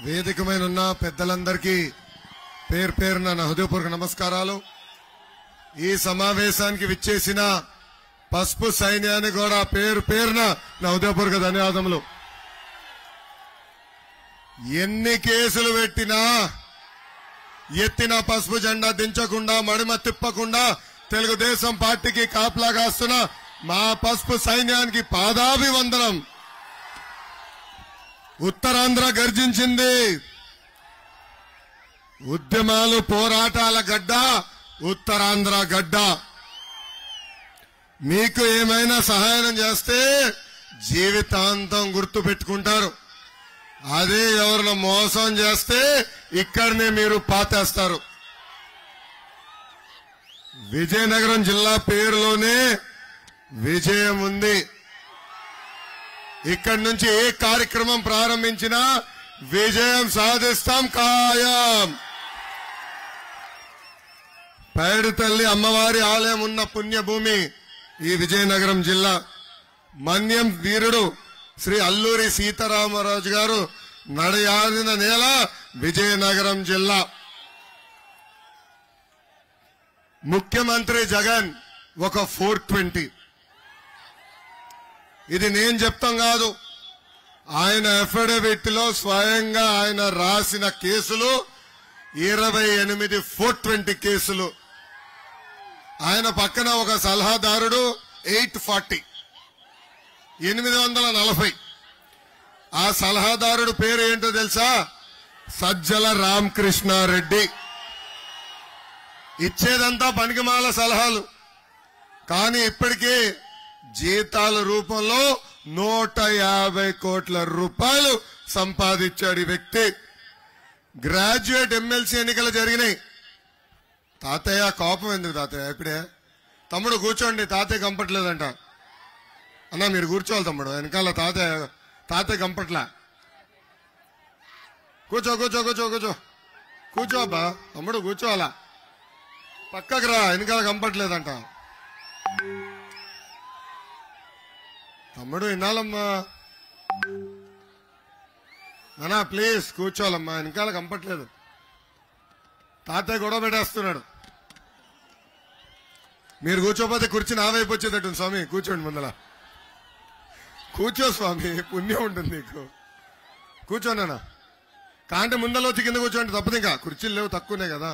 వేదికమైన ఉన్న పెద్దలందరికీ పేరు పేరున నా హృదయపూర్వక నమస్కారాలు. ఈ సమావేశానికి విచ్చేసిన పసుపు సైన్యానికి కూడా పేరు పేరున నా హృదయపూర్వక ధన్యవాదములు. ఎన్ని కేసులు పెట్టినా ఎత్తిన పసుపు జెండా దించకుండా మడిమ తిప్పకుండా తెలుగుదేశం పార్టీకి కాపలా కాస్తున్న మా పసుపు సైన్యానికి పాదాభివందనం. ఉత్తరాంధ్ర గర్జించింది. ఉద్యమాలు పోరాటాల గడ్డ ఉత్తరాంధ్ర గడ్డ. మీకు ఏమైనా సహాయం చేస్తే జీవితాంతం గుర్తు పెట్టుకుంటారు. అదే ఎవరిని మోసం చేస్తే ఇక్కడనే మీరు పాతేస్తారు. విజయనగరం జిల్లా పేరులోనే విజయం ఉంది. ఇక్కడి నుంచి ఏ కార్యక్రమం ప్రారంభించినా విజయం సాధిస్తాం ఖాయం. పైడితల్లి అమ్మవారి ఆలయం ఉన్న పుణ్యభూమి ఈ విజయనగరం జిల్లా. మన్యం వీరుడు శ్రీ అల్లూరి సీతారామరాజు గారు నడయాడిన నేల విజయనగరం జిల్లా. ముఖ్యమంత్రి జగన్ ఒక 420. ఇది నేను చెప్తాం కాదు, ఆయన అఫిడవిట్ లో స్వయంగా ఆయన రాసిన కేసులు 28 420 కేసులు. ఆయన పక్కన ఒక సలహాదారుడు 840 840. ఆ సలహాదారుడు పేరు ఏంటో తెలుసా? సజ్జల రామకృష్ణారెడ్డి. ఇచ్చేదంతా పనికిమాల సలహాలు, కానీ ఇప్పటికీ జీతాల రూపంలో 150 కోట్ల రూపాయలు సంపాదించాడు ఈ వ్యక్తి. గ్రాడ్యుయేట్ ఎమ్మెల్సీ ఎన్నికలు జరిగినాయి. తాతయ్య కోపం ఎందుకు తాతయ్య? ఇప్పుడే తమ్ముడు కూర్చోండి, తాతయ్య కంపట్లేదంట. అన్నా మీరు కూర్చోవాలి తమ్ముడు, వెనకాల తాతయ్య కంపట్లా. కూర్చో కూర్చో కూర్చో కూర్చో కూర్చో అబ్బా తమ్ముడు, కూర్చోవాలా. పక్కకు రా, వెనకాల కంపట్లేదంట. తమ్ముడు వినాలమ్మా, నానా ప్లీజ్ కూర్చోవాలమ్మా, వెనకాల కంపట్లేదు. తాతయ్య గొడవ పెట్టేస్తున్నాడు. మీరు కూర్చోపోతే కుర్చీ నా వైపు వచ్చేటట్టు. స్వామి కూర్చోండి, ముందల కూర్చో స్వామి, పుణ్యం ఉంటుంది నీకు. కూర్చోనా కాంటే ముందల వచ్చి కింద కూర్చోండి, తప్పదు. ఇంకా కుర్చీలు లేవు, తక్కువనే కదా.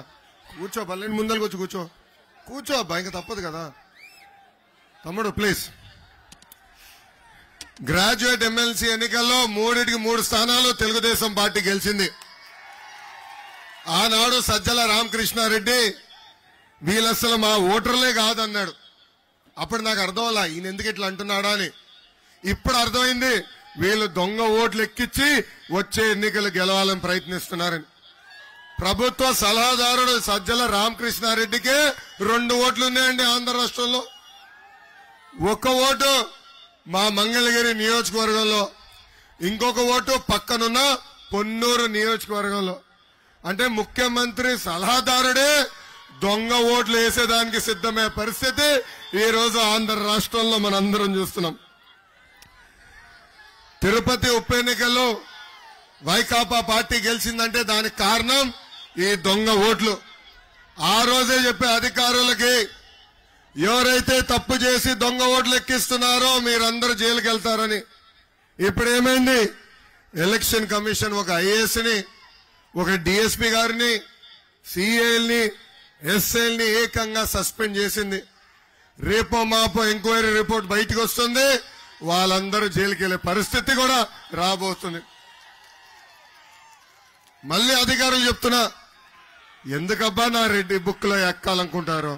కూర్చో, పల్లెని ముందరకు వచ్చి కూర్చో అబ్బా, ఇంకా తప్పదు కదా. తమ్ముడు ప్లీజ్. గ్రాడ్యుయేట్ ఎమ్మెల్సీ ఎన్నికల్లో 3 స్థానాలు తెలుగుదేశం పార్టీ గెలిచింది. ఆనాడు సజ్జల రామకృష్ణారెడ్డి వీళ్ళసలు మా ఓటర్లే కాదన్నాడు. అప్పుడు నాకు అర్థం అలా, ఈయన ఎందుకు ఇట్లా అంటున్నాడా అని. ఇప్పుడు అర్థమైంది, వీళ్ళు దొంగ ఓట్లు ఎక్కించి వచ్చే ఎన్నికలు గెలవాలని ప్రయత్నిస్తున్నారని. ప్రభుత్వ సలహాదారుడు సజ్జల రామకృష్ణారెడ్డికే 2 ఓట్లు ఉన్నాయండి ఆంధ్ర రాష్ట్రంలో. 1 ఓటు మా మంగళగిరి నియోజకవర్గంలో, ఇంకొక ఓటు పక్కనున్న పొన్నూరు నియోజకవర్గంలో. అంటే ముఖ్యమంత్రి సలహాదారుడే దొంగ ఓట్లు వేసేదానికి సిద్ధమయ్యే పరిస్థితి ఈ రోజు ఆంధ్ర రాష్ట్రంలో మనందరం చూస్తున్నాం. తిరుపతి ఉప ఎన్నికల్లో వైకాపా పార్టీ గెలిచిందంటే దానికి కారణం ఈ దొంగ ఓట్లు. ఆ రోజే చెప్పే అధికారులకి, ఎవరైతే తప్పు చేసి దొంగ ఓట్లు ఎక్కిస్తున్నారో మీరందరూ జైలుకి వెళ్తారని. ఇప్పుడు ఏమైంది? ఎలక్షన్ కమిషన్ ఒక ఐఏఎస్ ని, ఒక డిఎస్పీ గారిని, సిఐల్ని, ఎస్ఐల్ని ఏకంగా సస్పెండ్ చేసింది. రేపో మాపో ఎంక్వైరీ రిపోర్ట్ బయటకు వస్తుంది, వాళ్ళందరూ జైలుకి వెళ్లే పరిస్థితి కూడా రాబోతుంది. మళ్ళీ అధికారులు చెప్తున్నా, ఎందుకబ్బా నా రెడ్డి బుక్ లో ఎక్కాలనుకుంటారు?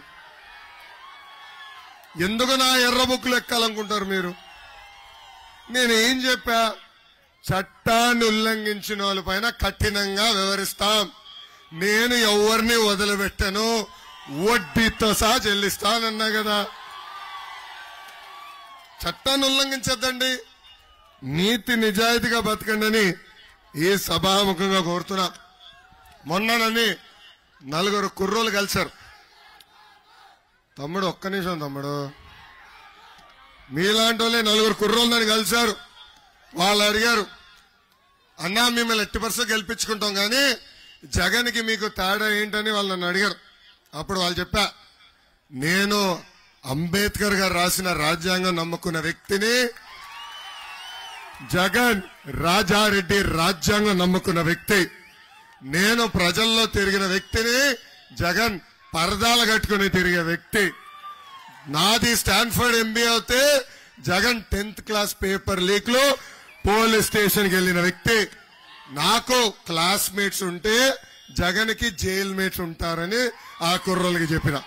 ఎందుకు నా ఎర్ర బుక్కులు ఎక్కాలనుకుంటారు మీరు? నేనేం చెప్పా? చట్టాన్ని ఉల్లంఘించిన వాళ్ళపైన కఠినంగా వ్యవహరిస్తాం. నేను ఎవరిని వదిలిపెట్టను, వడ్డీతో సహా చెల్లిస్తానన్నా కదా. చట్టాన్ని ఉల్లంఘించద్దండి, నీతి నిజాయితీగా బతకండి అని ఈ సభాముఖంగా కోరుతున్నా. మొన్ననని 4 కుర్రోలు కలిశారు. తమ్ముడు ఒక్క నిమిషం తమ్ముడు, మీలాంటి వాళ్ళే 4 కుర్రోలు నన్ను కలిశారు. వాళ్ళు అడిగారు, అన్నా మిమ్మల్ని 80% గెలిపించుకుంటాం కానీ జగన్కి మీకు తేడా ఏంటని వాళ్ళు నన్ను అడిగారు. అప్పుడు వాళ్ళు చెప్పా, నేను అంబేద్కర్ గారు రాసిన రాజ్యాంగం నమ్ముకున్న వ్యక్తిని, జగన్ రాజారెడ్డి రాజ్యాంగం నమ్ముకున్న వ్యక్తి. నేను ప్రజల్లో తిరిగిన వ్యక్తిని, జగన్ పరదాలు కట్టుకుని తిరిగే వ్యక్తి. నాది స్టాన్ఫర్డ్ ఎంబీఏ అయితే Jagan 10th class paper leak లో పోలీస్ స్టేషన్కి వెళ్లిన వ్యక్తి. నాకు క్లాస్మేట్స్ ఉంటే జగన్ కి జైల్ మేట్స్ ఉంటారని ఆ కుర్రోళ్ళకి చెప్పిన.